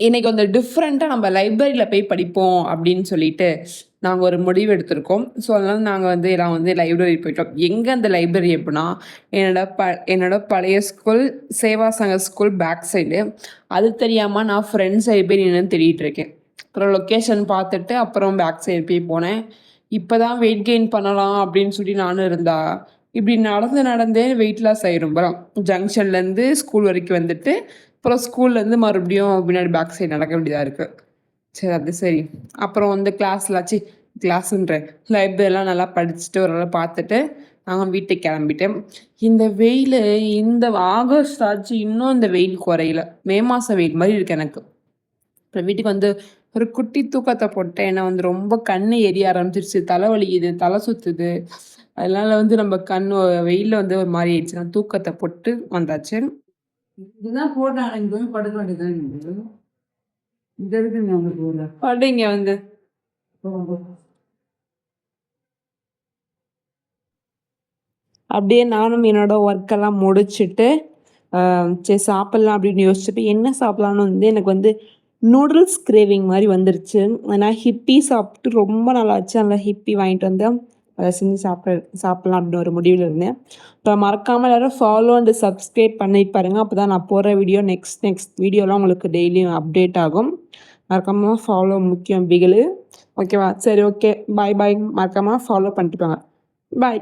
இன்னைக்கு கொஞ்சம் டிஃப்ரெண்ட்டா நம்ம லைப்ரரியில போய் படிப்போம் அப்படின்னு சொல்லிட்டு, நாங்க ஒரு முடிவு எடுத்திருக்கோம். ஸோ, அதனால நாங்க வந்து எல்லாம் வந்து லைப்ரரி போயிட்டோம். எங்க அந்த லைப்ரரி அப்படின்னா, என்னோட ப என்னோட பழைய ஸ்கூல் சேவா சங்க ஸ்கூல் பேக் சைடு. அது தெரியாம நான் ஃப்ரண்ட் சைடு போய் நின்னு தேடிட்டு இருக்கேன். அப்புறம் லொக்கேஷன் பார்த்துட்டு, அப்புறம் பேக் சைடு போய் போனேன். இப்பதான் வெயிட் கெயின் பண்ணலாம் அப்படின்னு சொல்லி நானும் இருந்தா, இப்படி நடந்து நடந்தே வெயிட் லாஸ் ஆயிரும் போல. ஜங்ஷன்லேருந்து ஸ்கூல் வரைக்கும் வந்துட்டு, அப்புறம் ஸ்கூல்லேருந்து மறுபடியும் பின்னாடி பேக் சைடு நடக்க வேண்டியதா இருக்கு. சரி அது சரி. அப்புறம் வந்து கிளாஸுன்றேன். லைப்ரரிலாம் நல்லா படிச்சுட்டு ஓரளவு பார்த்துட்டு, நான் வீட்டுக்கு கெளம்பிட்டேன். இந்த வெயிலு இந்த ஆகஸ்ட் ஆச்சு இன்னும் இந்த வெயில் குறையல. மே மாசம் வெயில் மாரி இருக்கு எனக்கு. அப்புறம் வீட்டுக்கு வந்து ஒரு குட்டி தூக்கத்த போட்டேன். ஏன்னா வந்து ரொம்ப கண்ணு எரிய ஆரம்பிச்சிருச்சு. தலை வலிக்குது, தலை சுத்துது. அதனால வந்து நம்ம கண்ணு வெயில்ல வந்து ஒரு மாரி ஆயிடுச்சு. நான் தூக்கத்த போட்டு வந்தாச்சு. இதுதான் போட்டான் இங்க போய் படுக்க வேண்டியதுதான் நீங்க. இங்க இருக்குங்க உங்களுக்கு ஒரு படுங்க வந்து. போ. அப்படியே நானும் என்னோட ஒர்க்கெல்லாம் முடிச்சுட்டு, சரி சாப்பிடலாம் அப்படின்னு யோசிச்சப்ப, என்ன சாப்பிடலான்னு வந்து எனக்கு வந்து நூடுல்ஸ் கிரேவிங் மாரி வந்துருச்சு. நான் ஹிப்பி சாப்பிட்டு ரொம்ப நாளாச்சு. அதனால ஹிப்பி வாங்கிட்டு வந்து, அத செஞ்சு சாப்பிடலாம் அப்படின்னு ஒரு முடிவுல இருந்தேன். இப்போ மறக்காம எல்லாரும் ஃபாலோ அண்ட் சப்ஸ்கிரைப் பண்ணிட்டு பாருங்க. அப்பதான் நான் போடுற வீடியோ நெக்ஸ்ட் நெக்ஸ்ட் வீடியோலாம் உங்களுக்கு டெய்லியும் அப்டேட் ஆகும். மறக்காம ஃபாலோ முக்கியம் பிகிலு. ஓகேவா? சரி ஓகே. பாய் பாய். மறக்காம ஃபாலோ பண்ணிட்டு போங்க. பாய்.